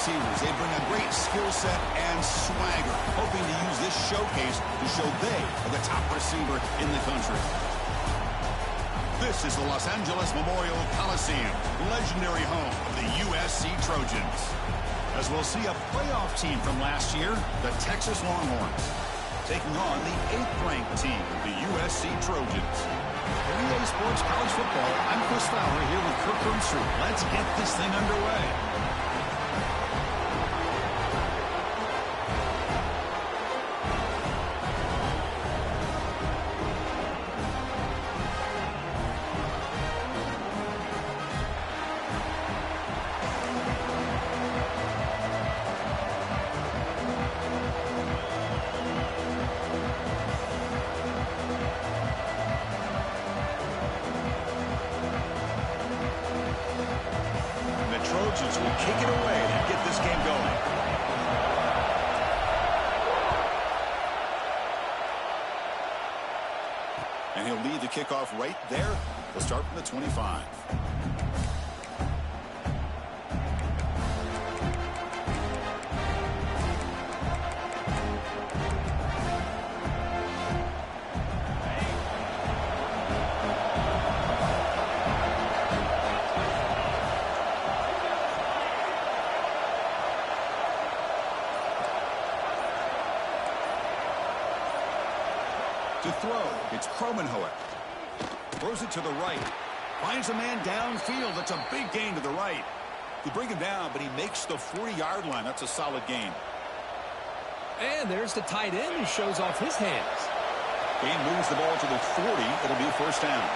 receivers. They bring a great skill set and swagger, hoping to use this showcase to show they are the top receiver in the country. This is the Los Angeles Memorial Coliseum, legendary home of the USC Trojans. As we'll see a playoff team from last year, the Texas Longhorns, taking on the 8th-ranked team, the USC Trojans. For EA Sports College Football, I'm Chris Fowler here with Kirk Herbstreit. Let's get this thing underway. Trojans will kick it away to get this game going. And he'll lead the kickoff right there. We'll start from the 25. To throw, it's Kromenhoek. Throws it to the right. Finds a man downfield. That's a big gain to the right. You bring him down, but he makes the 40-yard line. That's a solid gain. And there's the tight end who shows off his hands. He moves the ball to the 40. It'll be a first down.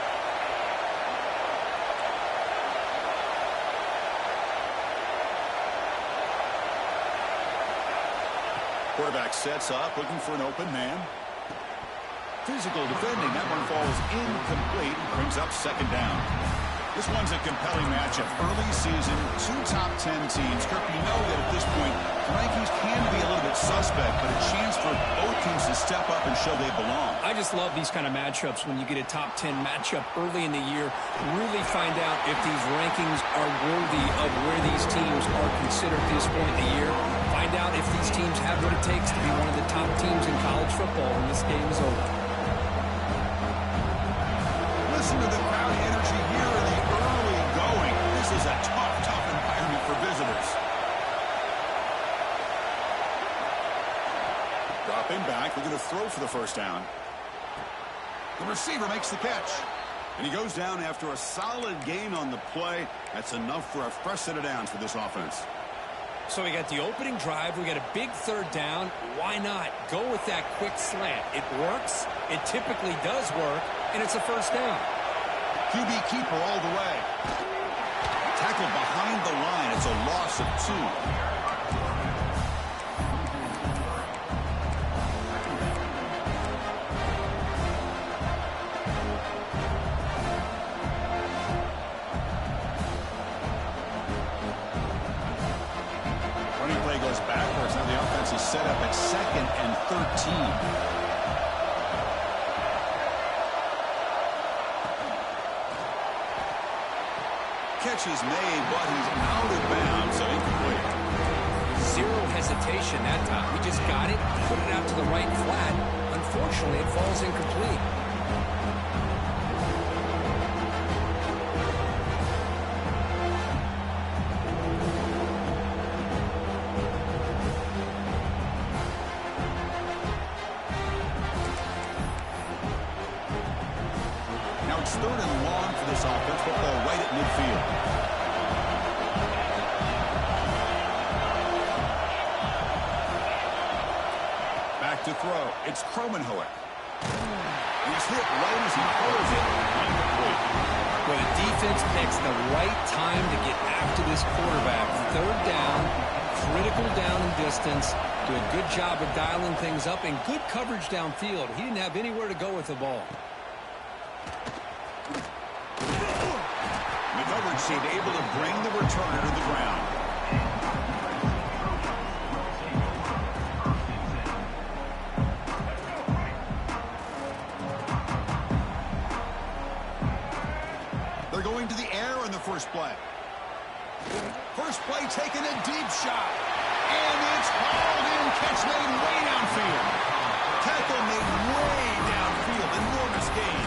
Quarterback sets up, looking for an open man. Physical defending. That one falls incomplete and brings up second down. This one's a compelling matchup. Early season, 2 top 10 teams. Kirk, we know that at this point, the rankings can be a little bit suspect, but a chance for both teams to step up and show they belong. I just love these kind of matchups when you get a top 10 matchup early in the year. Really find out if these rankings are worthy of where these teams are considered at this point in the year. Find out if these teams have what it takes to be one of the top teams in college football when this game is over. Listen to the crowd energy here in the early going. This is a tough environment for visitors. Dropping back. We're going to throw for the first down. The receiver makes the catch. And he goes down after a solid gain on the play. That's enough for a fresh set of downs for this offense. So we got the opening drive. We got a big third down. Why not go with that quick slant? It works. It typically does work. And it's a first down. QB keeper all the way. Tackle behind the line. It's a loss of 2. Running play goes backwards. Now the offense is set up at 2nd and 13. Catch is made, but he's out of bounds, so incomplete. Zero hesitation that time. We just got it, put it out to the right flat. Unfortunately, it falls incomplete. Now it's 3rd and long for this offense. Football right at midfield. Back to throw. It's Kromenhoek. He's hit right as he throws it. Incomplete. Well, the defense picks the right time to get after this quarterback. 3rd down, critical down and distance. Do a good job of dialing things up and good coverage downfield. He didn't have anywhere to go with the ball. The coverage seemed able to bring the returner to the ground. They're going to the air on the first play. First play taking a deep shot. And it's hauled in. Catch made way downfield. Tackle made way downfield. Enormous gain.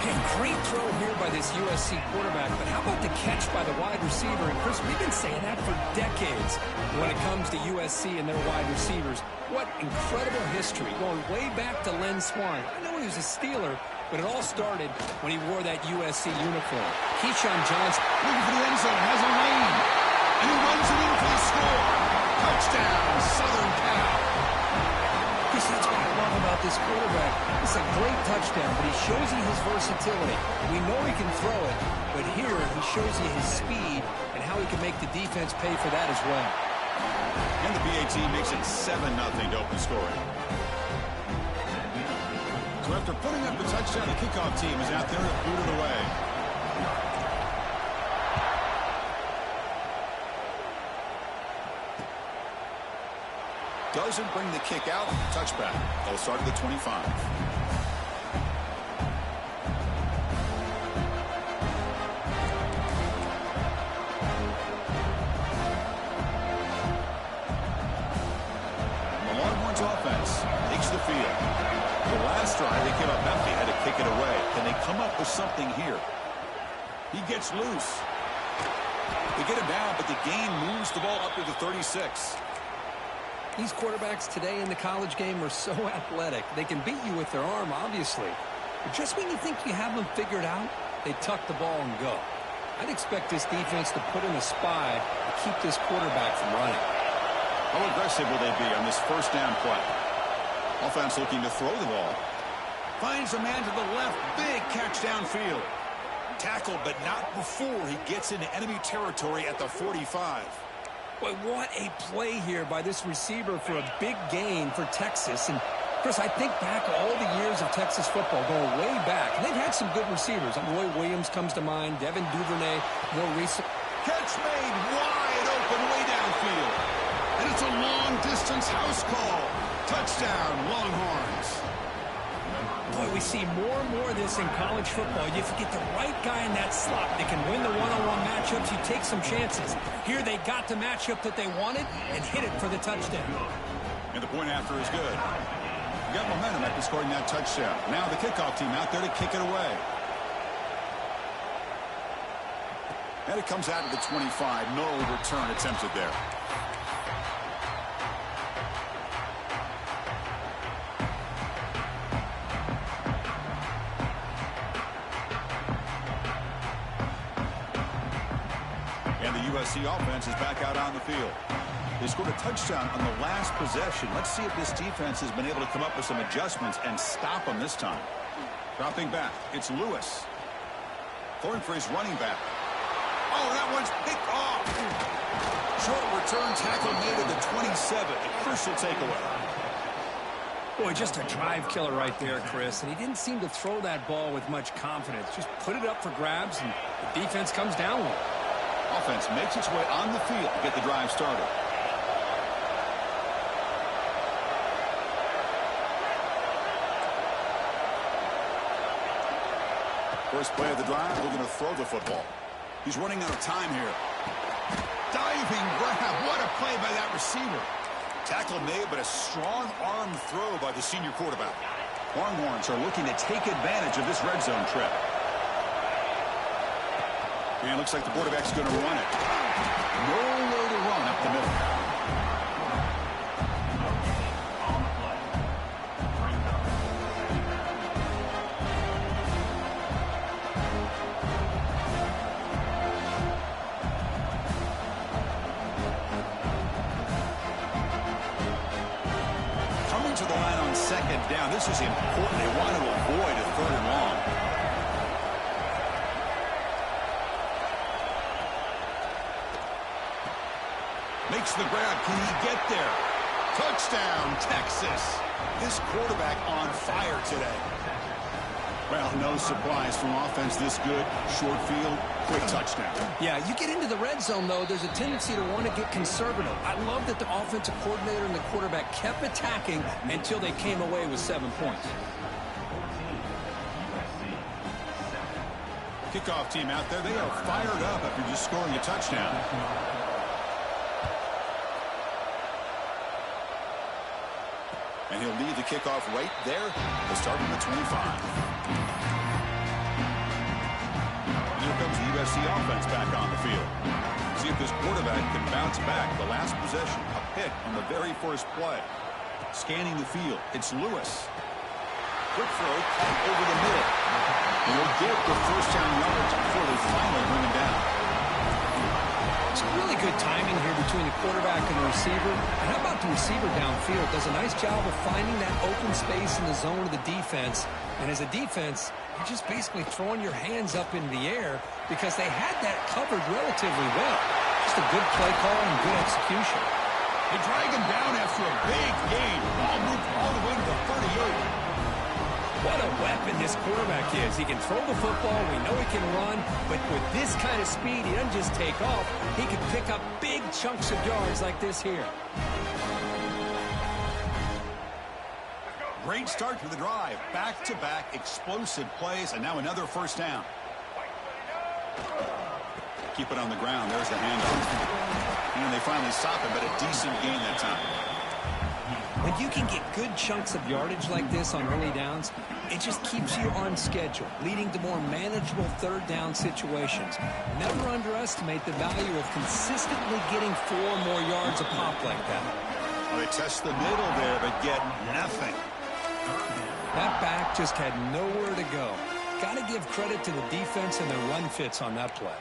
Hey, great throw here by this USC quarterback, but how about the catch by the wide receiver? And Chris, we've been saying that for decades when it comes to USC and their wide receivers. What incredible history, going way back to Len Swan. I know he was a Steeler, but it all started when he wore that USC uniform. Keyshawn Johnson, looking for the end zone, has a lane, and he runs it in for the score. Touchdown, Southern Cal. Chris, that's what I love about this quarterback. It's a great touchdown, but he shows you his versatility. We know he can throw it, but here he shows you his speed and how he can make the defense pay for that as well. And the PAT makes it 7-0 to open scoring. So after putting up the touchdown, the kickoff team is out there to boot it away. Doesn't bring the kick out. Touchback. They'll start at the 25. The Longhorns offense takes the field. The last drive, they came up empty, had to kick it away. Can they come up with something here? He gets loose. They get him down, but the gain moves the ball up to the 36. These quarterbacks today in the college game are so athletic. They can beat you with their arm, obviously. But just when you think you have them figured out, they tuck the ball and go. I'd expect this defense to put in a spy to keep this quarterback from running. How aggressive will they be on this first down play? Offense looking to throw the ball. Finds a man to the left. Big catch downfield. Tackled, but not before he gets into enemy territory at the 45. Boy, what a play here by this receiver for a big gain for Texas. And, Chris, I think back all the years of Texas football, going way back. And they've had some good receivers. Roy Williams comes to mind, Devin Duvernay, more recent. Catch made wide open way downfield. And it's a long-distance house call. Touchdown, Longhorns. Boy, we see more and more of this in college football. If you get the right guy in that slot that can win the one-on-one matchups, you take some chances. Here they got the matchup that they wanted and hit it for the touchdown. And the point after is good. You got momentum after scoring that touchdown. Now the kickoff team out there to kick it away. And it comes out of the 25. No return attempted there. USC offense is back out on the field. They scored a touchdown on the last possession. Let's see if this defense has been able to come up with some adjustments and stop them this time. Dropping back, it's Lewis. Throwing for his running back. Oh, that one's picked off. Short return tackle made at the 27. A crucial takeaway. Boy, just a drive killer right there, Chris. And he didn't seem to throw that ball with much confidence. Just put it up for grabs, and the defense comes down with it. Offense makes its way on the field to get the drive started. First play of the drive, looking to throw the football. He's running out of time here. Diving grab. What a play by that receiver. Tackle made, but a strong arm throw by the senior quarterback. Longhorns are looking to take advantage of this red zone trip. And it looks like the quarterback's going to run it. Nowhere to run up the middle. Coming to the line on second down. This is important. They want to avoid a third and long. Makes the grab. Can he get there? Touchdown, Texas. This quarterback on fire today. Well, no surprise from offense this good. Short field, quick touchdown. Yeah, you get into the red zone, though, there's a tendency to want to get conservative. I love that the offensive coordinator and the quarterback kept attacking until they came away with 7 points. Kickoff team out there, they are fired up after just scoring a touchdown. He'll leave the kickoff right there. They'll start at the 25. Here comes the USC offense back on the field. See if this quarterback can bounce back. The last possession, a pick on the very first play. Scanning the field, it's Lewis. Quick throw, caught over the middle. And he'll get the first down yards before they finally bring him down. It's really good timing here between the quarterback and the receiver. And how about the receiver downfield? Does a nice job of finding that open space in the zone of the defense. And as a defense, you're just basically throwing your hands up in the air because they had that covered relatively well. Just a good play call and good execution. They drag him down after a big gain. Ball moved all the way to the 38. What a weapon this quarterback is. He can throw the football. We know he can run. But with this kind of speed, he doesn't just take off. He can pick up big chunks of yards like this here. Great start to the drive. Back-to-back explosive plays, and now another first down. Keep it on the ground. There's the handoff. And they finally stop him, but a decent gain that time. When you can get good chunks of yardage like this on early downs, it just keeps you on schedule, leading to more manageable third down situations. Never underestimate the value of consistently getting 4 more yards a pop like that. Well, they test the middle there, but get nothing. That back just had nowhere to go. Got to give credit to the defense and their run fits on that play.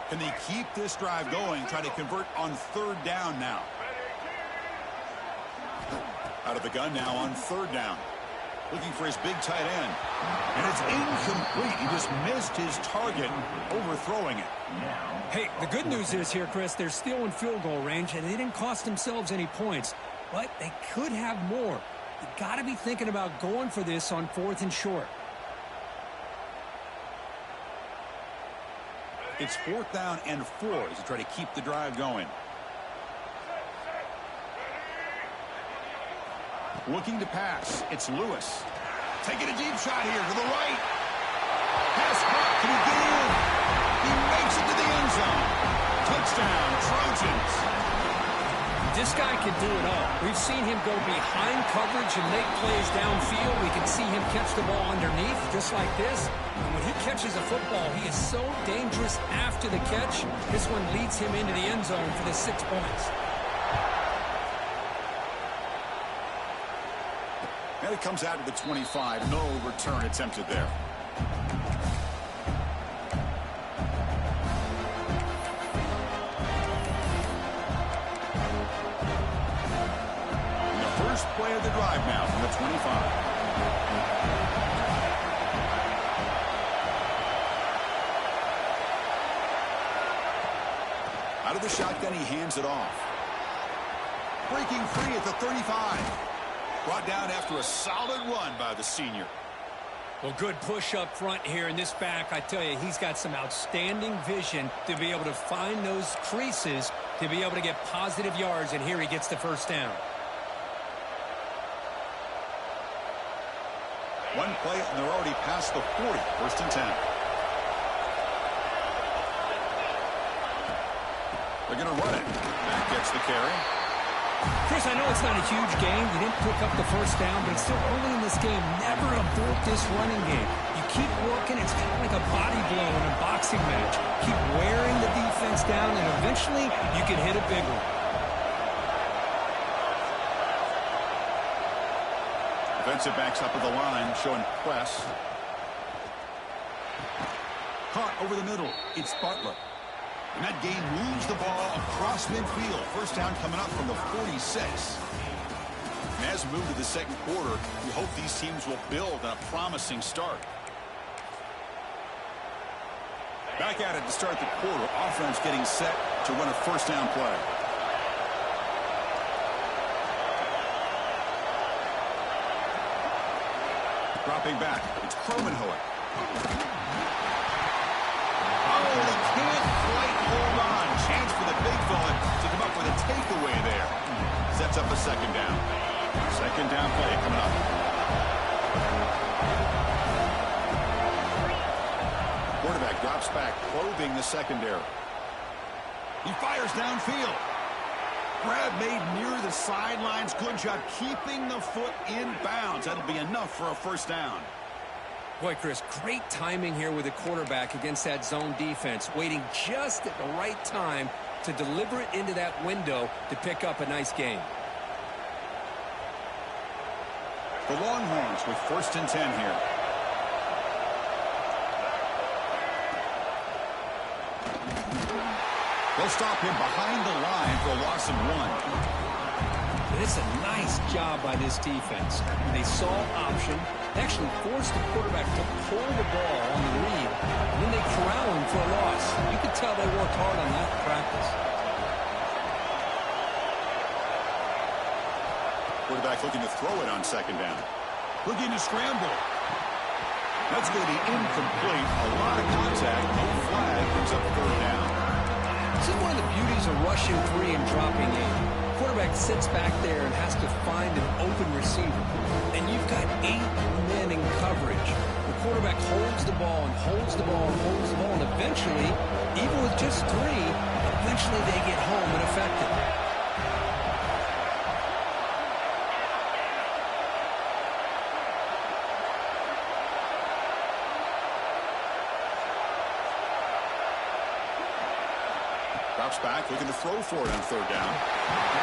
Can they keep this drive going, try to convert on third down now? Out of the gun now on third down. Looking for his big tight end. And it's incomplete. He just missed his target, overthrowing it. Hey, the good news is here, Chris, they're still in field goal range, and they didn't cost themselves any points. But they could have more. You got to be thinking about going for this on 4th and short. It's 4th down and 4 as they try to keep the drive going. Looking to pass. It's Lewis. Taking a deep shot here to the right. Pass caught. Can he get in? He makes it to the end zone. Touchdown, Trojans. This guy can do it all. We've seen him go behind coverage and make plays downfield. We can see him catch the ball underneath, just like this. And when he catches a football, he is so dangerous after the catch. This one leads him into the end zone for the 6 points. And it comes out of the 25. No return attempted there. And the first play of the drive now from the 25. Out of the shotgun, he hands it off. Breaking free at the 35. Brought down after a solid run by the senior. Well, good push up front here in this back. I tell you, he's got some outstanding vision to be able to find those creases to be able to get positive yards, and here he gets the first down. One play, and they're already past the 40. 1st and 10. They're going to run it. Back gets the carry. Chris, I know it's not a huge game. You didn't pick up the first down, but it's still early in this game. Never abort this running game. You keep working. It's kind of like a body blow in a boxing match. Keep wearing the defense down, and eventually you can hit a big one. Defensive backs up at the line, showing press. Caught over the middle. It's Butler. And that gain moves the ball across midfield. First down coming up from the 46. And as we move to the second quarter, we hope these teams will build on a promising start. Back at it to start the quarter. Offense getting set to run a first down play. Dropping back. It's Kromenhoek. Oh, they can't quite hold on. Chance for the big fella to come up with a takeaway there. Sets up a second down. Second down play coming up. Quarterback drops back, probing the secondary. He fires downfield. Grab made near the sidelines. Good job keeping the foot in bounds. That'll be enough for a first down. Boy, Chris, great timing here with the quarterback against that zone defense, waiting just at the right time to deliver it into that window to pick up a nice gain. The Longhorns with 1st and 10 here. They'll stop him behind the line for a loss of 1. But it's a nice job by this defense. They saw option, actually forced the quarterback to pull the ball on the read, and then they corral him for a loss. You could tell they worked hard on that in practice. Quarterback looking to throw it on 2nd down. Looking to scramble. That's going to be incomplete. A lot of contact. No flag. Brings up 3rd down. This is one of the beauties of rushing 3 and dropping 8. Quarterback sits back there and has to find an open receiver. And you've got 8 men in coverage. The quarterback holds the ball and holds the ball and holds the ball. And eventually, even with just 3, eventually they get home and effective. Drops back, looking to throw for it on 3rd down.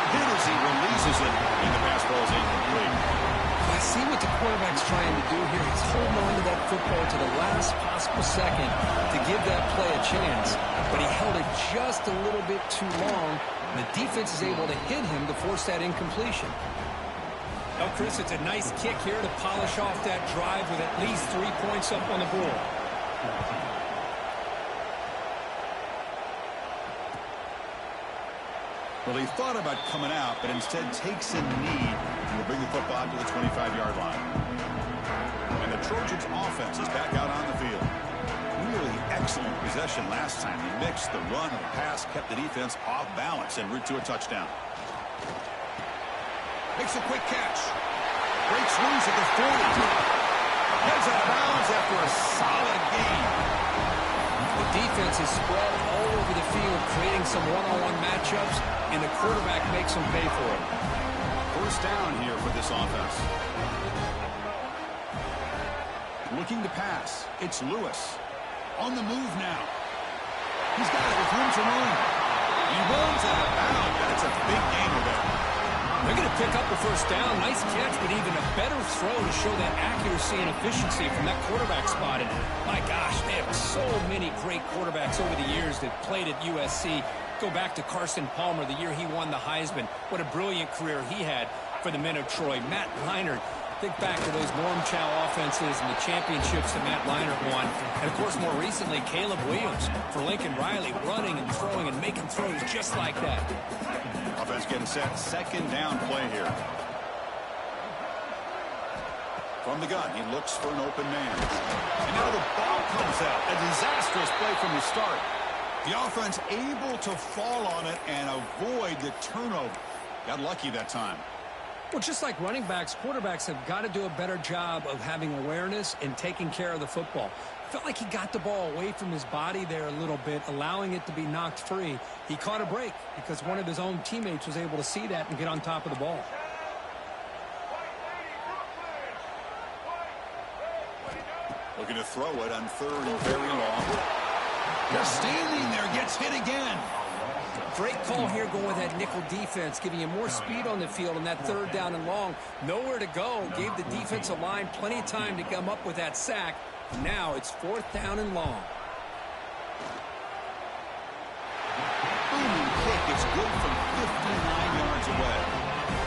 Hit as he releases it, and the pass ball is incomplete. I see what the quarterback's trying to do here. He's holding on to that football to the last possible second to give that play a chance. But he held it just a little bit too long. And the defense is able to hit him to force that incompletion. Well, Chris, it's a nice kick here to polish off that drive with at least 3 points up on the board. Well, he thought about coming out, but instead takes a knee and will bring the football to the 25-yard line. And the Trojans' offense is back out on the field. Really excellent possession last time. He mixed the run and the pass, kept the defense off balance en route to a touchdown. Makes a quick catch. Breaks loose at the 40. Heads out of bounds after a solid gain. The defense is spread all over the field, creating some one-on-one matchups, and the quarterback makes them pay for it. First down here for this offense. Looking to pass. It's Lewis. On the move now. He's got it with room to run. He runs out of bounds. That's a big gainer there. They're going to pick up the first down. Nice catch, but even a better throw to show that accuracy and efficiency from that quarterback spot. And my gosh, they have so many great quarterbacks over the years that played at USC. Go back to Carson Palmer, the year he won the Heisman. What a brilliant career he had for the men of Troy. Matt Leinart. Think back to those Norm Chow offenses and the championships that Matt Leinart won. And, of course, more recently, Caleb Williams for Lincoln Riley, running and throwing and making throws just like that. Offense getting set. 2nd down play here. From the gun, he looks for an open man. And now the ball comes out. A disastrous play from the start. The offense able to fall on it and avoid the turnover. Got lucky that time. Well, just like running backs, quarterbacks have got to do a better job of having awareness and taking care of the football. Felt like he got the ball away from his body there a little bit, allowing it to be knocked free. He caught a break because one of his own teammates was able to see that and get on top of the ball. Looking to throw it on 3rd and very long. Just standing there, gets hit again. Great call here going with that nickel defense, giving you more speed on the field on that 3rd down and long. Nowhere to go. Gave the defensive line plenty of time to come up with that sack. Now it's 4th down and long. Booming kick. It's good from 59 yards away.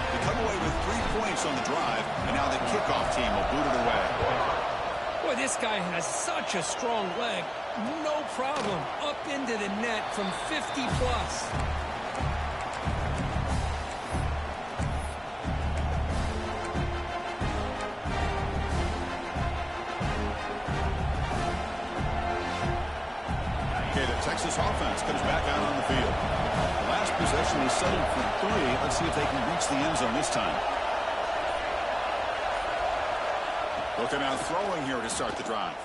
They come away with 3 points on the drive, and now the kickoff team will boot it away. Boy, this guy has such a strong leg. No problem. Up into the net from 50 plus. Okay, the Texas offense comes back out on the field. The last possession is settled for 3. Let's see if they can reach the end zone this time. Looking out throwing here to start the drive.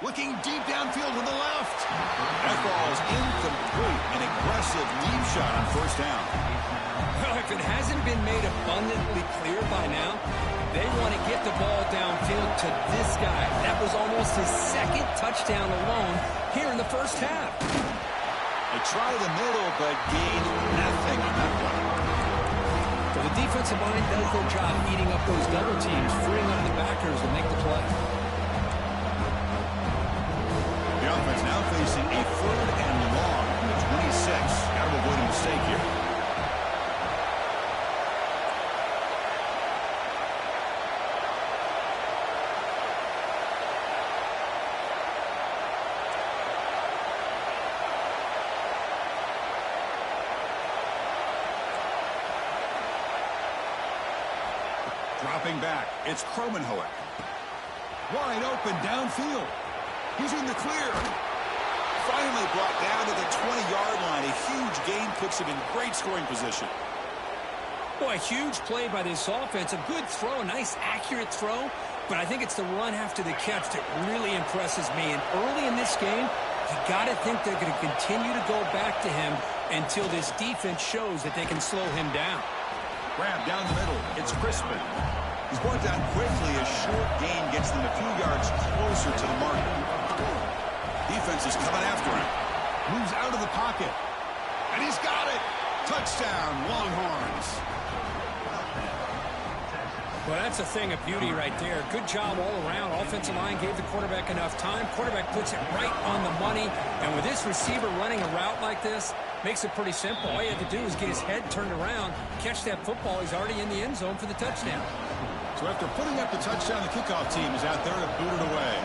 Looking deep downfield to the left. That ball is incomplete. An aggressive deep shot on first down. Well, if it hasn't been made abundantly clear by now, they want to get the ball downfield to this guy. That was almost his second touchdown alone here in the first half. They try the middle, but gain nothing on that play. So the defensive line does their job eating up those double teams, freeing up the backers to make the play. The offense now facing a 3rd and long from the 26. Got to avoid a mistake here. Dropping back, it's Kromenhoek. Wide open downfield. He's in the clear. Finally brought down to the 20-yard line. A huge gain puts him in great scoring position. Boy, a huge play by this offense. A good throw, a nice accurate throw. But I think it's the run after the catch that really impresses me. And early in this game, you got to think they're going to continue to go back to him until this defense shows that they can slow him down. Grab down the middle. It's Crispin. He's brought down quickly. A short gain gets them a few yards closer to the mark. Defense is coming after him. Moves out of the pocket. And he's got it. Touchdown, Longhorns. Well, that's a thing of beauty right there. Good job all around. Offensive line gave the quarterback enough time. Quarterback puts it right on the money. And with this receiver running a route like this, makes it pretty simple. All you have to do is get his head turned around, catch that football. He's already in the end zone for the touchdown. So after putting up the touchdown, the kickoff team is out there to boot it away.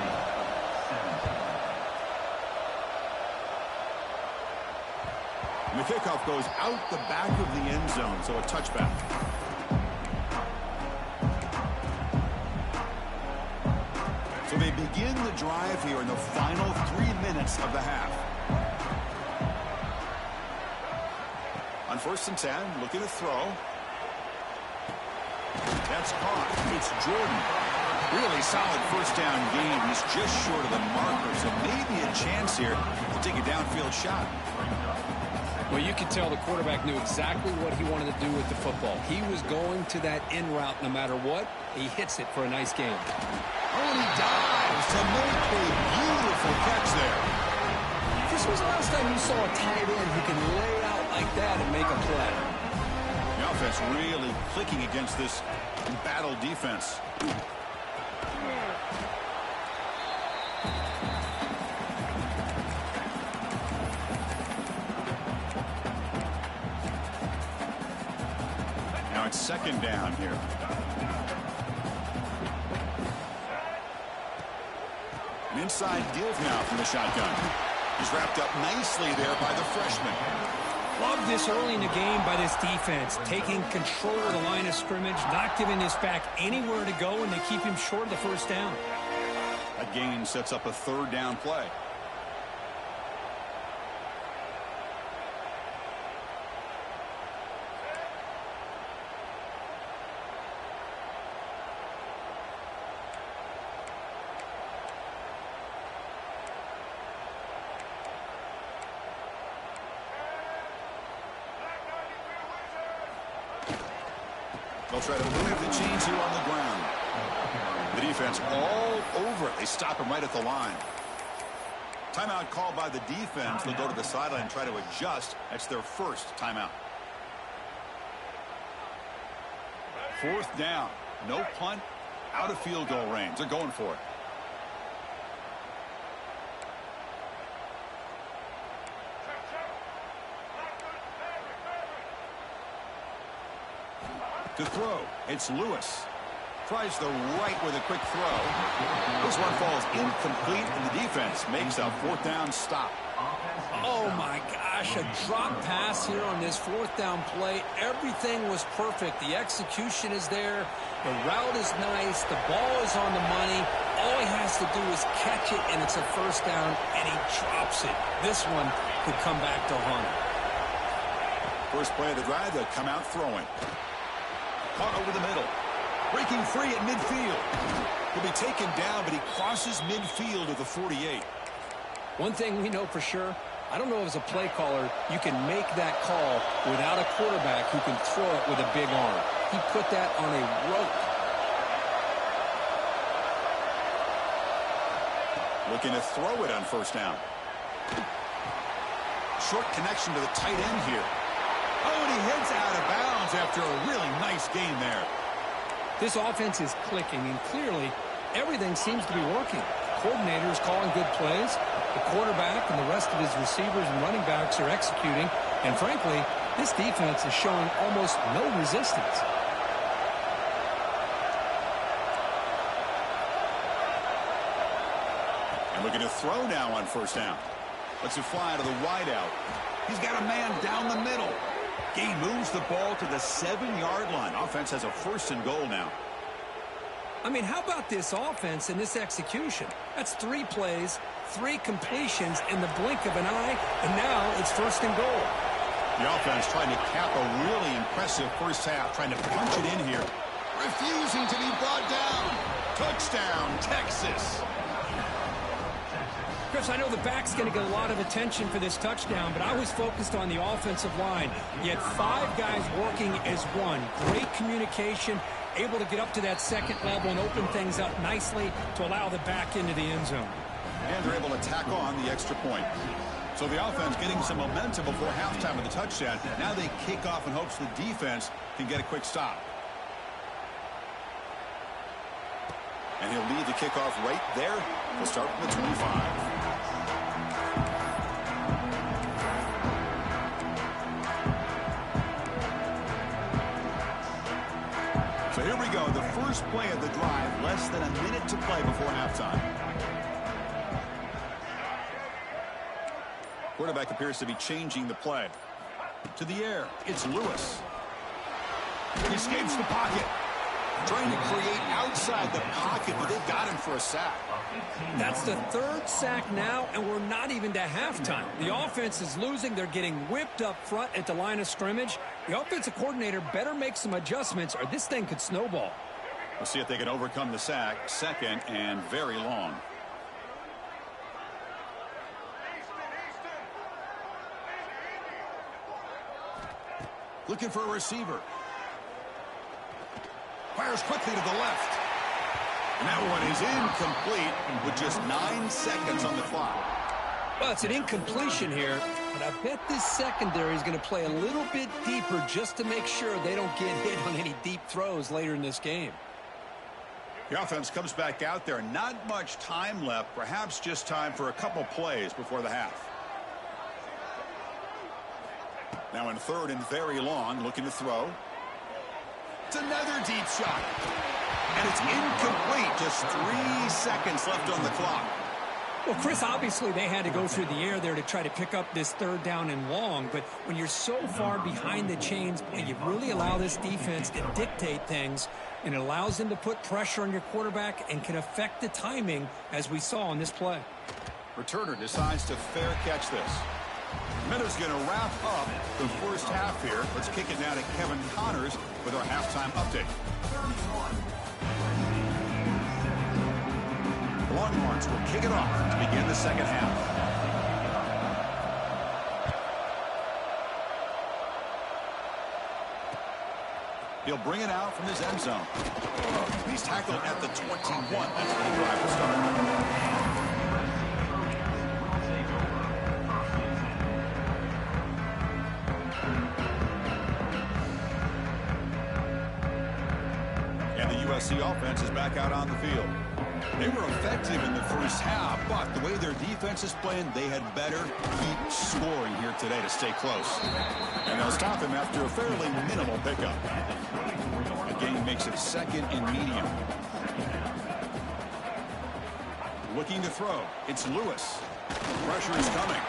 And the kickoff goes out the back of the end zone, so a touchback. So they begin the drive here in the final 3 minutes of the half. On 1st and 10, looking to throw. That's caught. It's Jordan. Really solid first down gain. He's just short of the marker, so maybe a chance here to take a downfield shot. Well, you could tell the quarterback knew exactly what he wanted to do with the football. He was going to that in route no matter what. He hits it for a nice gain. Oh, and he dives to make a beautiful catch there. This was the last time you saw a tight end who can lay out like that and make a play. The offense really clicking against this embattled defense. Now it's 2nd down here. An inside give now from the shotgun. He's wrapped up nicely there by the freshman. Love this early in the game by this defense, taking control of the line of scrimmage, not giving this back anywhere to go, and they keep him short of the first down. That gain sets up a 3rd down play. They'll try to move the chains here on the ground. The defense all over it. They stop him right at the line. Timeout called by the defense. They'll go to the sideline and try to adjust. That's their first timeout. 4th down. No punt. Out of field goal range. They're going for it. To throw, it's Lewis. Tries the right with a quick throw. This one falls incomplete, and the defense makes a 4th down stop. Oh, my gosh, a drop pass here on this 4th down play. Everything was perfect. The execution is there. The route is nice. The ball is on the money. All he has to do is catch it, and it's a 1st down, and he drops it. This one could come back to haunt him. First play of the drive, they'll come out throwing. Caught over the middle. Breaking free at midfield. He'll be taken down, but he crosses midfield at the 48. One thing we know for sure, I don't know as a play caller, you can make that call without a quarterback who can throw it with a big arm. He put that on a rope. Looking to throw it on first down. Short connection to the tight end here. Oh, and he heads out of bounds after a really nice gain there. This offense is clicking, and clearly everything seems to be working. The coordinator is calling good plays. The quarterback and the rest of his receivers and running backs are executing. And frankly, this defense is showing almost no resistance. And looking to throw now on first down. Lets it fly to the wideout. He's got a man down the middle. He moves the ball to the 7-yard line. Offense has a first and goal now. I mean, how about this offense and this execution? That's 3 plays, 3 completions in the blink of an eye, and now it's first and goal. The offense trying to cap a really impressive first half, trying to punch it in here. Refusing to be brought down. Touchdown, Texas. Chris, I know the back's going to get a lot of attention for this touchdown, but I was focused on the offensive line. You had 5 guys working as one. Great communication, able to get up to that second level and open things up nicely to allow the back into the end zone. And they're able to tack on the extra point. So the offense getting some momentum before halftime of the touchdown. Now they kick off in hopes the defense can get a quick stop. And he'll lead the kickoff right there. He'll start from the 25. So here we go, the first play of the drive, less than a minute to play before halftime. Quarterback appears to be changing the play. To the air, it's Lewis. He escapes the pocket. Trying to create outside the pocket, but they've got him for a sack. That's the 3rd sack now, and we're not even to halftime. The offense is losing. They're getting whipped up front at the line of scrimmage. The offensive coordinator better make some adjustments, or this thing could snowball. We'll see if they can overcome the sack. Second and very long. Looking for a receiver. Fires quickly to the left. And that one is incomplete with just 9 seconds on the clock. Well, it's an incompletion here, but I bet this secondary is going to play a little bit deeper just to make sure they don't get hit on any deep throws later in this game. The offense comes back out there. Not much time left. Perhaps just time for a couple plays before the half. Now in 3rd and very long, looking to throw. It's another deep shot. And it's incomplete. Just 3 seconds left on the clock. Well, Chris, obviously they had to go through the air there to try to pick up this 3rd down and long. But when you're so far behind the chains, boy, you really allow this defense to dictate things. And it allows them to put pressure on your quarterback and can affect the timing, as we saw on this play. Returner decides to fair catch this. Minutes going to wrap up the first half here. Let's kick it now to Kevin Connors with our halftime update. The Longhorns will kick it off to begin the second half. He'll bring it out from his end zone. He's tackled at the 21. That's when the drive will start. USC offense is back out on the field. They were effective in the first half, but the way their defense is playing, they had better keep scoring here today to stay close. And they'll stop him after a fairly minimal pickup. The game makes it 2nd and medium. Looking to throw. It's Lewis. Pressure is coming.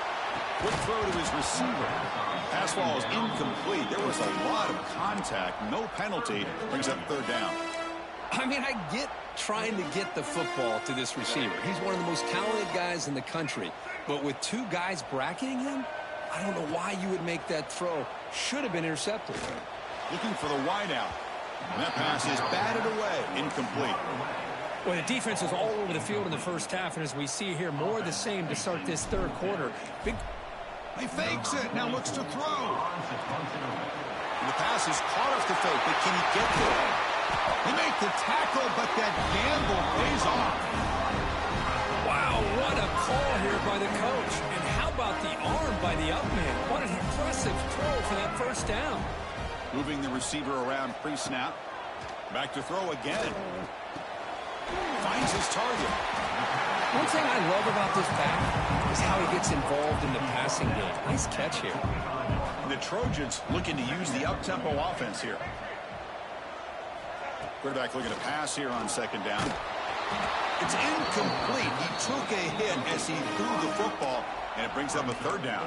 Quick throw to his receiver. Pass ball is incomplete. There was a lot of contact. No penalty. Brings up 3rd down. I mean, I get trying to get the football to this receiver. He's one of the most talented guys in the country. But with 2 guys bracketing him, I don't know why you would make that throw. Should have been intercepted. Looking for the wideout. And that pass is batted away, incomplete. Well, the defense was all over the field in the first half, and as we see here, more of the same to start this third quarter. He fakes it, now looks to throw. And the pass is caught off the fake, but can he get there? They make the tackle, but that gamble pays off. Wow, what a call here by the coach. And how about the arm by the up man? What an impressive throw for that first down. Moving the receiver around pre-snap. Back to throw again. Finds his target. One thing I love about this back is how he gets involved in the passing game. Nice catch here. And the Trojans looking to use the up-tempo offense here. Quarterback looking to pass here on second down. It's incomplete. He took a hit as he threw the football, and it brings up a third down.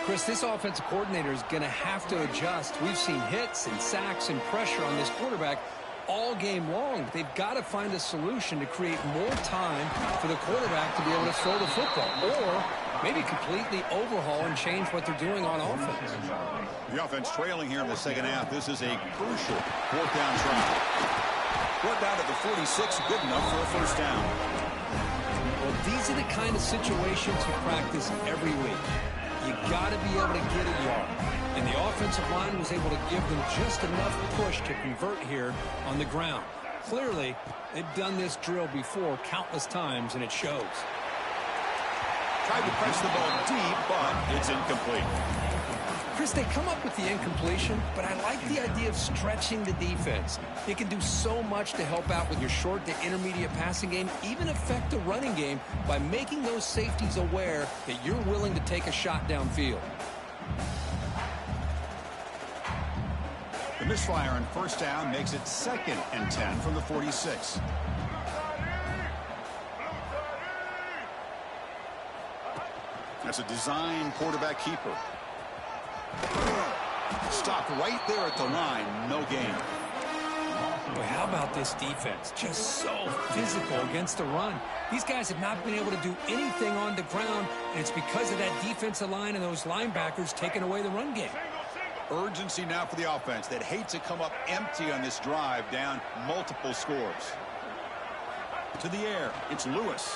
Chris, this offensive coordinator is going to have to adjust. We've seen hits and sacks and pressure on this quarterback all game long. They've got to find a solution to create more time for the quarterback to be able to throw the football, or maybe completely overhaul and change what they're doing on offense. The offense trailing here in the second half. This is a crucial fourth down try. Brought down at the 46, good enough for a first down. Well, these are the kind of situations you practice every week. You got to be able to get a yard. And the offensive line was able to give them just enough push to convert here on the ground. Clearly, they've done this drill before countless times, and it shows. Tried to press the ball deep, but it's incomplete. Chris, they come up with the incompletion, but I like the idea of stretching the defense. It can do so much to help out with your short to intermediate passing game, even affect the running game by making those safeties aware that you're willing to take a shot downfield. The misfire on first down makes it 2nd and 10 from the 46. That's a design quarterback keeper. Stopped right there at the line. No gain. Boy, how about this defense? Just so physical against the run. These guys have not been able to do anything on the ground, and it's because of that defensive line and those linebackers taking away the run game. Urgency now for the offense that hate to come up empty on this drive, down multiple scores. To the air, it's Lewis.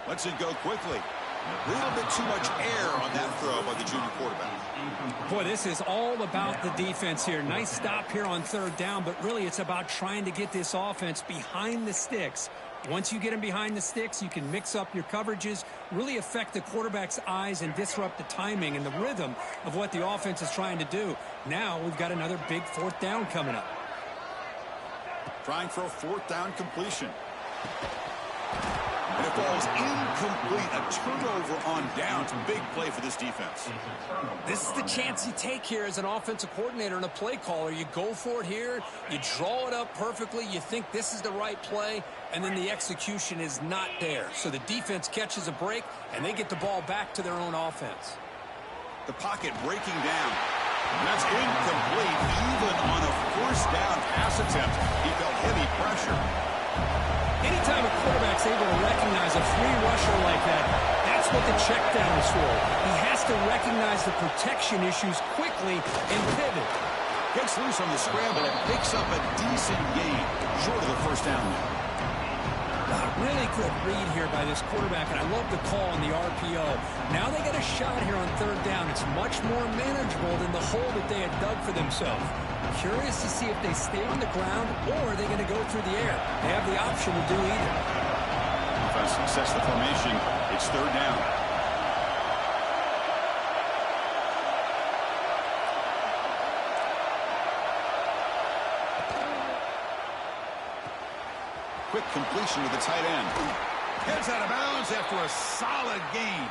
Lets it go quickly. A little bit too much air on that throw by the junior quarterback. Boy, this is all about the defense here. Nice stop here on third down, but really it's about trying to get this offense behind the sticks. Once you get them behind the sticks, you can mix up your coverages, really affect the quarterback's eyes and disrupt the timing and the rhythm of what the offense is trying to do. Now we've got another big fourth down coming up. Trying for a fourth down completion. And it falls incomplete. A turnover on down. It's a big play for this defense. This is the chance you take here as an offensive coordinator and a play caller. You go for it here. You draw it up perfectly. You think this is the right play, and then the execution is not there. So the defense catches a break, and they get the ball back to their own offense. The pocket breaking down. And that's incomplete. Even on a first down pass attempt, he felt heavy pressure. Anytime a quarterback's able to recognize a free rusher like that, that's what the check down is for. He has to recognize the protection issues quickly and pivot. Gets loose on the scramble and picks up a decent gain, short of the first down there. Really good read here by this quarterback, and I love the call on the RPO. Now they get a shot here on third down. It's much more manageable than the hole that they had dug for themselves. Curious to see if they stay on the ground or are they going to go through the air. They have the option to do either. Offense sets the formation. It's third down. Quick completion to the tight end. Heads out of bounds after a solid gain.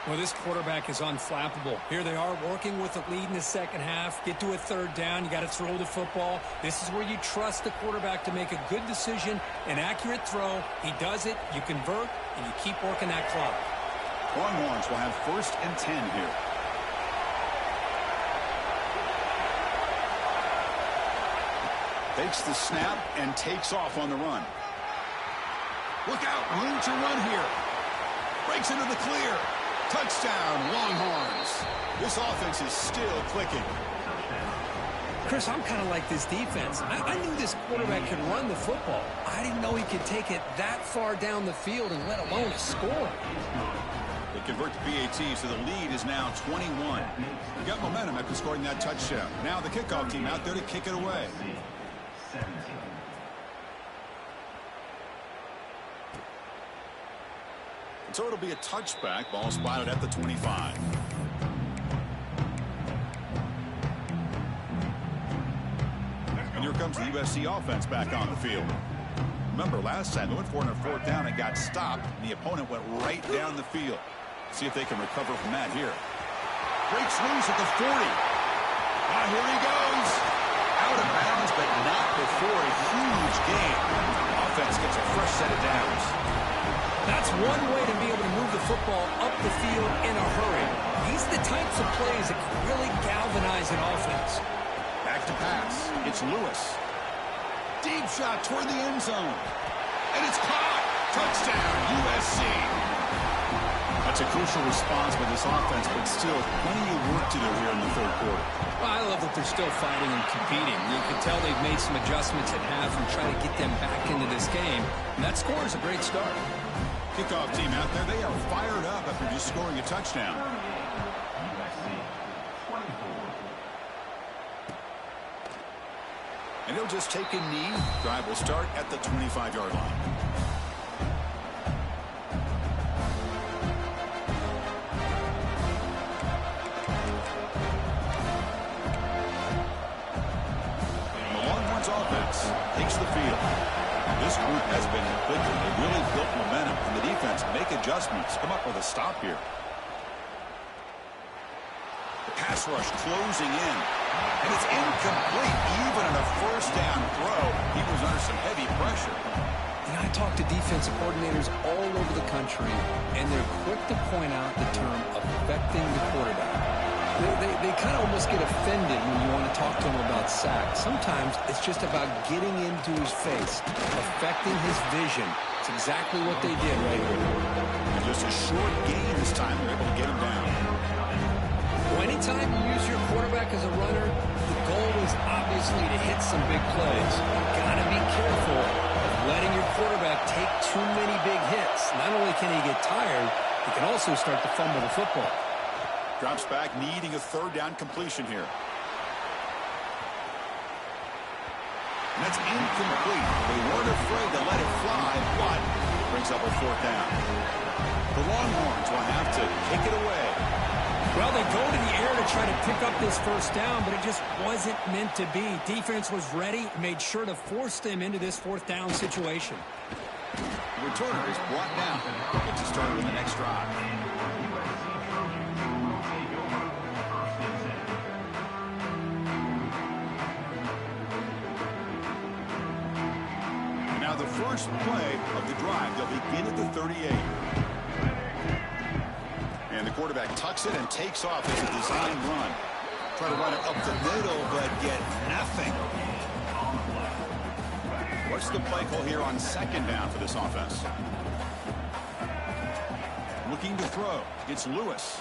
Well, this quarterback is unflappable. Here they are working with a lead in the second half. Get to a third down. You got to throw the football. This is where you trust the quarterback to make a good decision, an accurate throw. He does it, you convert, and you keep working that clock. Longhorns will have 1st and 10 here. Takes the snap and takes off on the run. Look out, room to run here. Breaks into the clear. Touchdown, Longhorns. This offense is still clicking. Chris, I'm kind of like this defense. I knew this quarterback could run the football. I didn't know he could take it that far down the field and let alone a score. They convert to PAT, so the lead is now 21. They got momentum after scoring that touchdown. Now the kickoff team out there to kick it away. So it'll be a touchback. Ball spotted at the 25. And here comes the USC offense back on the field. Remember, last time they went for it on fourth down and got stopped, and the opponent went right down the field. See if they can recover from that here. Breaks loose at the 40. Now here he goes. Out of bounds, but not before a huge gain. Offense gets a fresh set of downs. That's one way to be able to move the football up the field in a hurry. These are the types of plays that can really galvanize an offense. Back to pass. It's Lewis. Deep shot toward the end zone. And it's caught. Touchdown, USC. That's a crucial response by this offense, but still plenty of work to do here in the third quarter. Well, I love that they're still fighting and competing. You can tell they've made some adjustments at half and try to get them back into this game. And that score is a great start. Kickoff team out there, they are fired up after just scoring a touchdown. And he'll just take a knee. Drive will start at the 25-yard line. And the Longhorns offense takes the field. This group has been clicking. They really built momentum, and the defense make adjustments. Come up with a stop here. The pass rush closing in. And it's incomplete. Even on a first down throw, he was under some heavy pressure. You know, I talk to defensive coordinators all over the country, and they're quick to point out the term affecting the quarterback. They kind of almost get offended when you want to talk to them about sacks. Sometimes it's just about getting into his face, affecting his vision. It's exactly what they did right here. And just a short gain this time, they're able to get him down. Well, anytime you use your quarterback as a runner, the goal is obviously to hit some big plays. You've got to be careful of letting your quarterback take too many big hits. Not only can he get tired, he can also start to fumble the football. Drops back, needing a third down completion here. And that's incomplete. They weren't afraid to let it fly, but brings up a fourth down. The Longhorns will have to kick it away. Well, they go to the air to try to pick up this first down, but it just wasn't meant to be. Defense was ready, made sure to force them into this fourth down situation. The returner is brought down. Gets it started with the next drive. The first play of the drive, they'll begin at the 38. And the quarterback tucks it and takes off as a design run. Try to run it up the middle, but get nothing. What's the play call here on second down for this offense? Looking to throw. It's Lewis.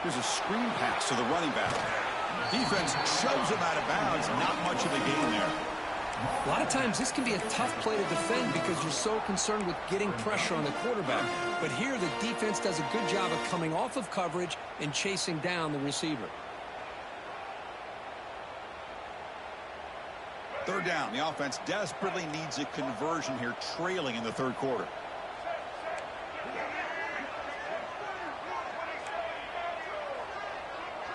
Here's a screen pass to the running back. Defense shoves him out of bounds. Not much of a gain there. A lot of times this can be a tough play to defend because you're so concerned with getting pressure on the quarterback. But here the defense does a good job of coming off of coverage and chasing down the receiver. Third down. The offense desperately needs a conversion here, trailing in the third quarter.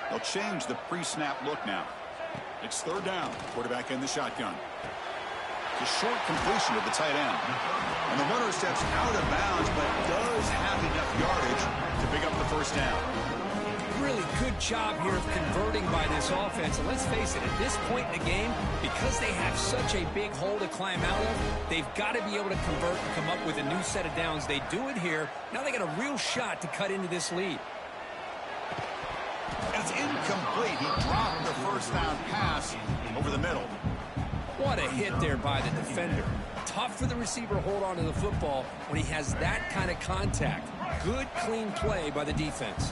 They'll change the pre-snap look now. It's third down. Quarterback in the shotgun. It's a short completion to the tight end. And the runner steps out of bounds, but does have enough yardage to pick up the first down. Really good job here of converting by this offense. And let's face it, at this point in the game, because they have such a big hole to climb out of, they've got to be able to convert and come up with a new set of downs. They do it here. Now they got a real shot to cut into this lead. It's incomplete. He dropped the first down pass over the middle. What a hit there by the defender. Tough for the receiver to hold on to the football when he has that kind of contact. Good, clean play by the defense.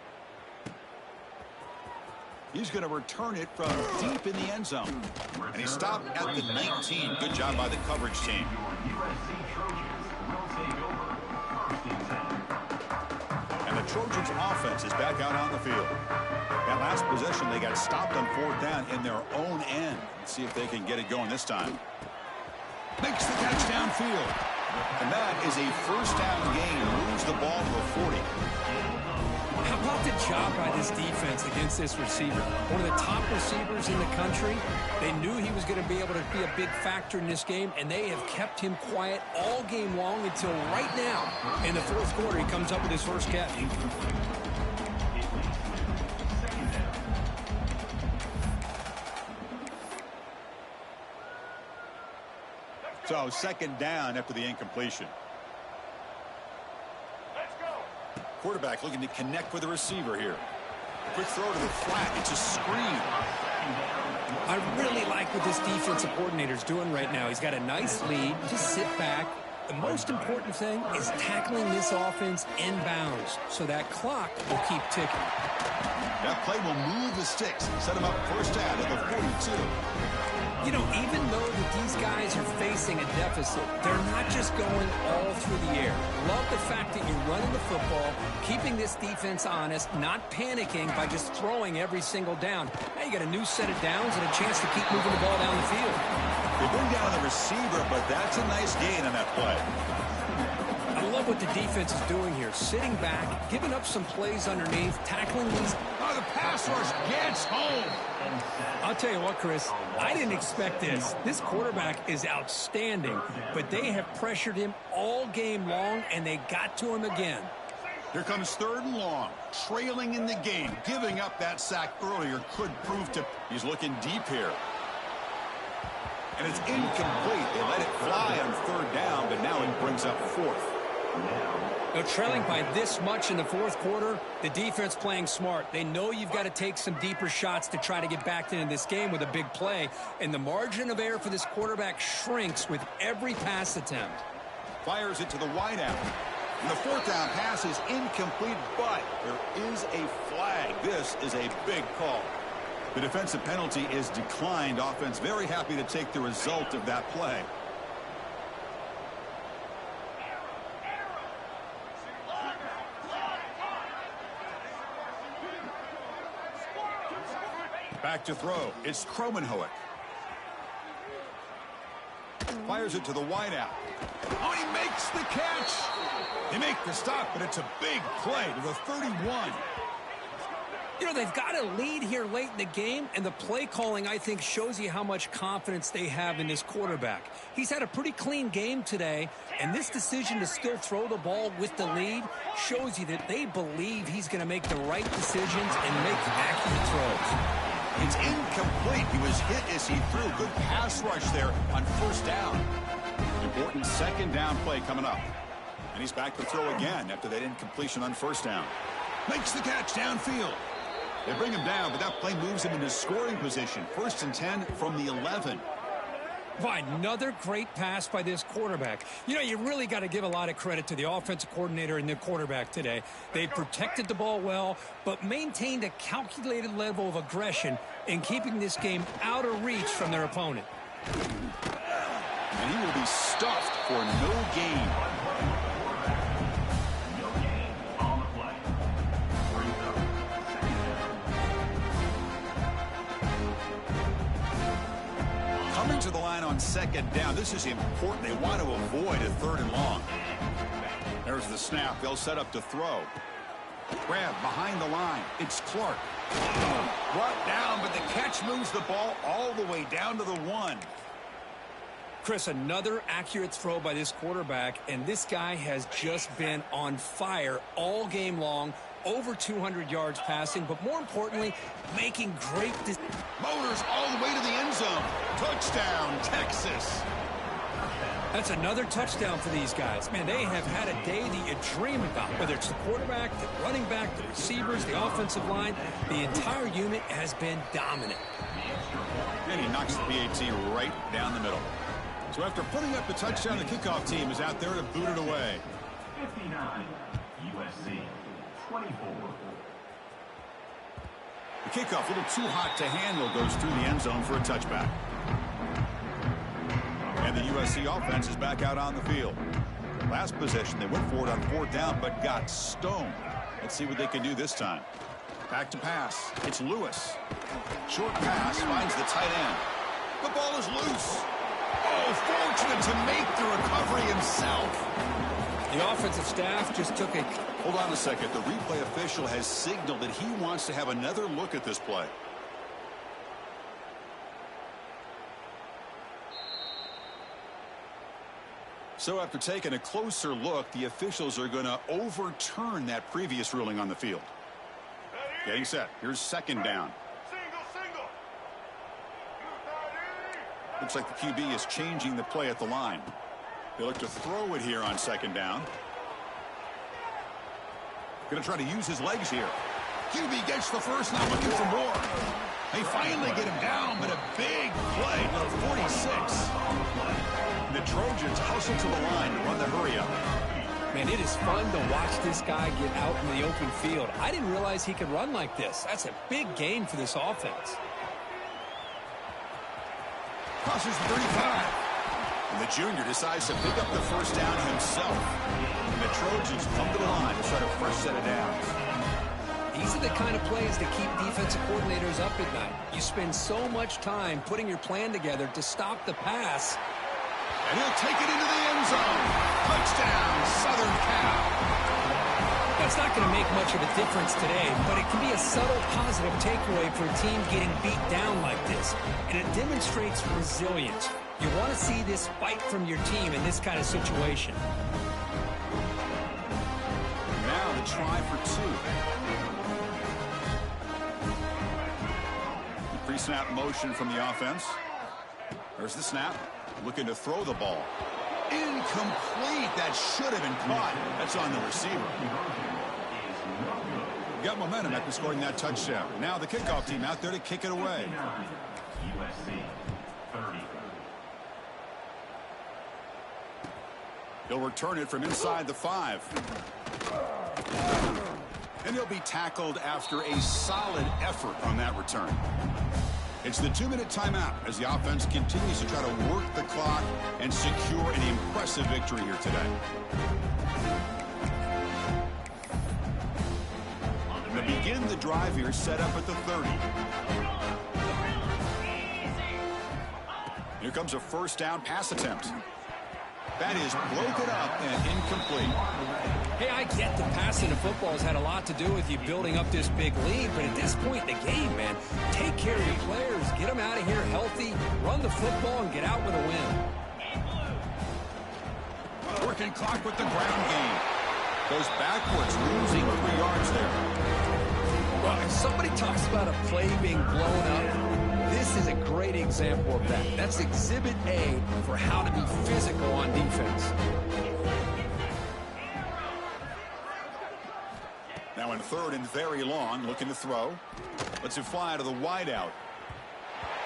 He's going to return it from deep in the end zone. And he stopped at the 19. Good job by the coverage team. USC Trojans will take over 1st and 10. And the Trojans offense is back out on the field. That last possession, they got stopped on 4th down in their own end. Let's see if they can get it going this time. Makes the catch downfield. And that is a 1st down gain. Moves the ball to the 40. How about the job by this defense against this receiver? One of the top receivers in the country. They knew he was going to be able to be a big factor in this game, and they have kept him quiet all game long until right now. In the 4th quarter, he comes up with his first catch. So 2nd down after the incompletion. Quarterback looking to connect with the receiver here. Quick throw to the flat. It's a screen. I really like what this defensive coordinator is doing right now. He's got a nice lead. Just sit back. The most important thing is tackling this offense inbounds so that clock will keep ticking. That play will move the sticks. Set him up 1st down at the 42. You know, even though that these guys are facing a deficit, they're not just going all through the air. Love the fact that you're running the football, keeping this defense honest, not panicking by just throwing every single down. Now you got a new set of downs and a chance to keep moving the ball down the field. They bring down the receiver, but that's a nice gain on that play. I love what the defense is doing here. Sitting back, giving up some plays underneath, tackling these. Oh, the pass rush gets home. I'll tell you what, Chris, I didn't expect this. This quarterback is outstanding, but they have pressured him all game long, and they got to him again. Here comes 3rd and long, trailing in the game. Giving up that sack earlier could prove to... He's looking deep here. And it's incomplete. They let it fly on 3rd down, but now it brings up 4th. Now, trailing by this much in the 4th quarter, the defense playing smart. They know you've got to take some deeper shots to try to get back into this game with a big play. And the margin of error for this quarterback shrinks with every pass attempt. Fires it to the wideout. And the 4th down pass is incomplete, but there is a flag. This is a big call. The defensive penalty is declined. Offense very happy to take the result of that play. Back to throw. It's Kromenhoek. Fires it to the wideout. Oh, he makes the catch. They make the stop, but it's a big play to the 31. You know, they've got a lead here late in the game, and the play calling, I think, shows you how much confidence they have in this quarterback. He's had a pretty clean game today, and this decision to still throw the ball with the lead shows you that they believe he's going to make the right decisions and make accurate throws. It's incomplete. He was hit as he threw. Good pass rush there on 1st down. Important 2nd down play coming up. And he's back to throw again after that incompletion on 1st down. Makes the catch downfield. They bring him down, but that play moves him into scoring position. 1st and 10 from the 11. By another great pass by this quarterback. You know, you really got to give a lot of credit to the offensive coordinator and the quarterback today. They protected the ball well, but maintained a calculated level of aggression in keeping this game out of reach from their opponent. And he will be stuffed for no gain. Coming to the line on 2nd down. This is important. They want to avoid a 3rd and long. There's the snap. They'll set up to throw. Grab behind the line. It's Clark. Brought down, but the catch moves the ball all the way down to the 1. Chris, another accurate throw by this quarterback, and this guy has just been on fire all game long. Over 200 yards passing, but more importantly, making great decisions. Motors all the way to the end zone. Touchdown, Texas. That's another touchdown for these guys. Man, they have had a day that you dream about, whether it's the quarterback, the running back, the receivers, the offensive line. The entire unit has been dominant. And he knocks the PAT right down the middle. So after putting up the touchdown, the kickoff team is out there to boot it away. 59, USC, 24. The Kickoff, a little too hot to handle, goes through the end zone for a touchback. And the USC offense is back out on the field. Last possession, they went for it on 4th down, but got stoned. Let's see what they can do this time. Back to pass. It's Lewis. Short pass finds the tight end. The ball is loose. Oh, fortunate to make the recovery himself. The offensive staff just took a... Hold on a second. The replay official has signaled that he wants to have another look at this play. So after taking a closer look, the officials are going to overturn that previous ruling on the field. Getting set. Here's 2nd down. Looks like the QB is changing the play at the line. They look to throw it here on 2nd down. Going to try to use his legs here. QB gets the first, now looking for more. They finally get him down, but a big play to the 46. The Trojans hustle to the line to run the hurry up. Man, it is fun to watch this guy get out in the open field. I didn't realize he could run like this. That's a big gain for this offense. Crosses the 35. And the junior decides to pick up the first down himself. And the Trojans come to the line to start a fresh set of downs. These are the kind of plays that keep defensive coordinators up at night. You spend so much time putting your plan together to stop the pass. And he'll take it into the end zone. Touchdown, Southern Cal. That's not going to make much of a difference today, but it can be a subtle positive takeaway for a team getting beat down like this. And it demonstrates resilience. You want to see this fight from your team in this kind of situation. Now the try for 2. Pre-snap motion from the offense. There's the snap. Looking to throw the ball. Incomplete. That should have been caught. That's on the receiver. Got momentum after scoring that touchdown. Now the kickoff team out there to kick it away. USC 30. He'll return it from inside the 5. And he'll be tackled after a solid effort on that return. It's the 2-minute timeout as the offense continues to try to work the clock and secure an impressive victory here today. To begin the drive here, set up at the 30. Here comes a first down pass attempt. That is broken up and incomplete. Hey, I get that passing the football has had a lot to do with you building up this big lead, but at this point in the game, man, take care of your players. Get them out of here healthy, run the football, and get out with a win. Working clock with the ground game. Goes backwards, losing 3 yards there. Well, if somebody talks about a play being blown up, this is a great example of that. That's Exhibit A for how to be physical on defense. Now in 3rd and very long, looking to throw. Lets it fly to the wideout.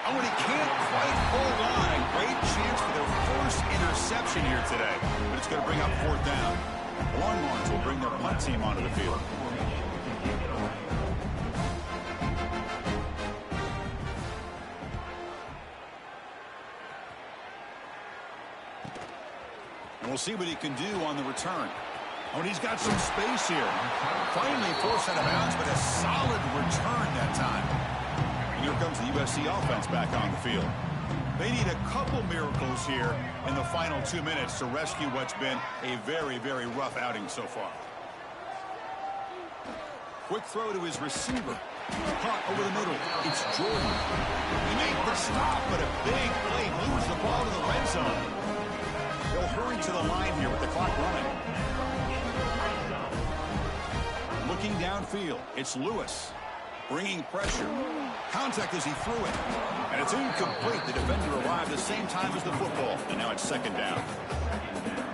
Oh, and he can't quite hold on. A great chance for their first interception here today. But it's going to bring up 4th down. The Longhorns will bring their punt team onto the field. And we'll see what he can do on the return. Oh, and he's got some space here. Finally forced out of bounds, but a solid return that time. And here comes the USC offense back on the field. They need a couple miracles here in the final 2 minutes to rescue what's been a very, very rough outing so far. Quick throw to his receiver. Caught over the middle. It's Jordan. He made the stop, but a big play moves the ball to the red zone. They'll hurry to the line here with the clock running. Looking downfield, it's Lewis. Bringing pressure. Contact as he threw it. And it's incomplete. The defender arrived the same time as the football. And now it's 2nd down.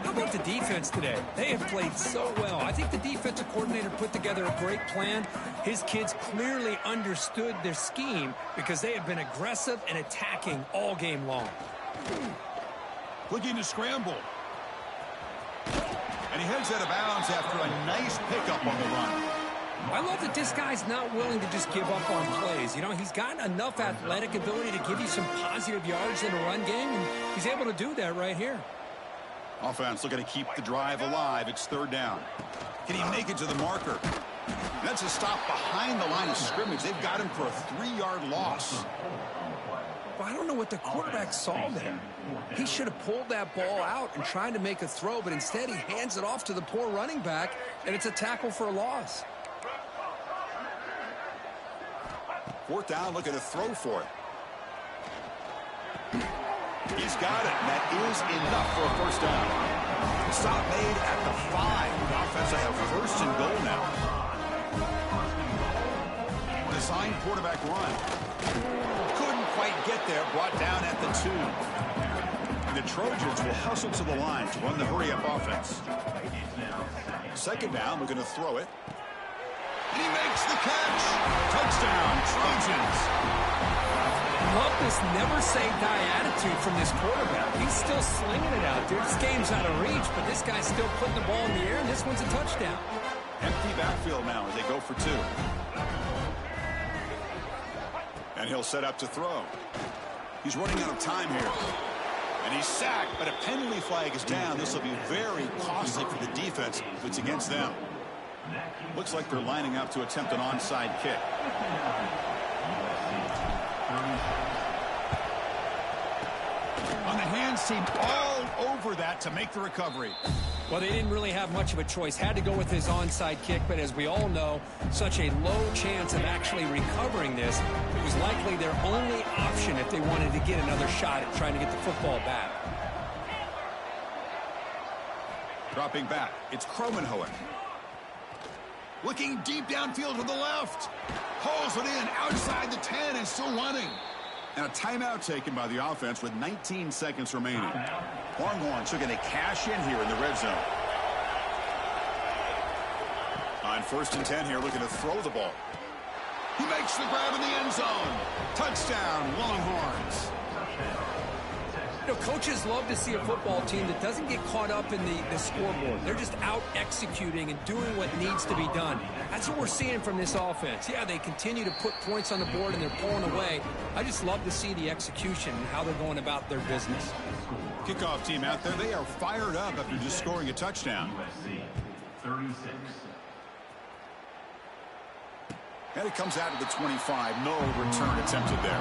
How about the defense today? They have played so well. I think the defensive coordinator put together a great plan. His kids clearly understood their scheme because they have been aggressive and attacking all game long. Looking to scramble. And he heads out of bounds after a nice pickup on the run. I love that this guy's not willing to just give up on plays. You know, he's got enough athletic ability to give you some positive yards in a run game, and he's able to do that right here. Offense looking to keep the drive alive. It's third down. Can he make it to the marker? That's a stop behind the line of scrimmage. They've got him for a 3-yard loss. Well, I don't know what the quarterback saw there. He should have pulled that ball out and tried to make a throw, but instead he hands it off to the poor running back, and it's a tackle for a loss. Fourth down, looking to throw for it. He's got it, and that is enough for a first down. Stop made at the 5. The offense will have first and goal now. Designed quarterback run. Couldn't quite get there, brought down at the 2. And the Trojans will hustle to the line to run the hurry-up offense. Second down, looking to throw it. And he makes the catch. Touchdown, Trojans. Love this never-say-die attitude from this quarterback. He's still slinging it out there. This game's out of reach, but this guy's still putting the ball in the air, and this one's a touchdown. Empty backfield now as they go for 2. And he'll set up to throw. He's running out of time here. And he's sacked, but a penalty flag is down. This will be very costly for the defense if it's against them. Looks like they're lining up to attempt an onside kick. On the hands team all over that to make the recovery. Well, they didn't really have much of a choice. Had to go with his onside kick, but as we all know, such a low chance of actually recovering this. It was likely their only option if they wanted to get another shot at trying to get the football back. Dropping back, it's Kromenhoek. Looking deep downfield to the left. Hauls it in outside the 10 and still running. And a timeout taken by the offense with 19 seconds remaining. Longhorns are going to cash in here in the red zone. On first and 10 here, looking to throw the ball. He makes the grab in the end zone. Touchdown, Longhorns. You know, coaches love to see a football team that doesn't get caught up in the scoreboard. They're just out executing and doing what needs to be done. That's what we're seeing from this offense. Yeah, they continue to put points on the board and they're pulling away. I just love to see the execution and how they're going about their business. Kickoff team out there, they are fired up after just scoring a touchdown. 36. And it comes out of the 25. No return attempted there.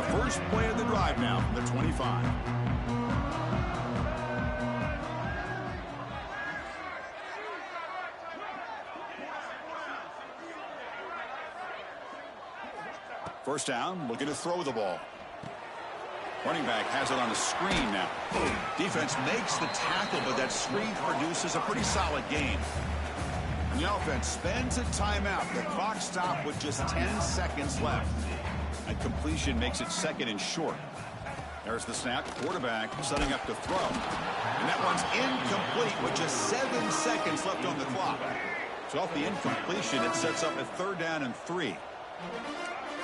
First play of the drive now from the 25. First down, looking to throw the ball. Running back has it on a screen now. Defense makes the tackle, but that screen produces a pretty solid gain. And the offense spends a timeout. The clock stopped with just 10 seconds left. And completion makes it second and short. There's the snap. Quarterback setting up to throw. And that one's incomplete with just 7 seconds left on the clock. So off the incompletion, it sets up a third down and 3.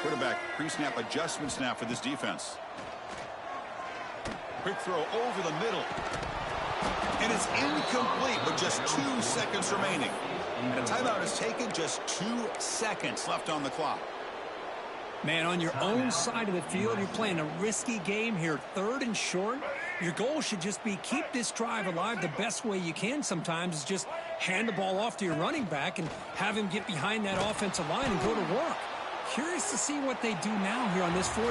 Quarterback pre-snap adjustments now for this defense. Quick throw over the middle. And it's incomplete with just 2 seconds remaining. And a timeout is taken, just 2 seconds left on the clock. Man, on your own side of the field, you're playing a risky game here, third and short. Your goal should just be keep this drive alive the best way you can sometimes is just hand the ball off to your running back and have him get behind that offensive line and go to work. Curious to see what they do now here on this fourth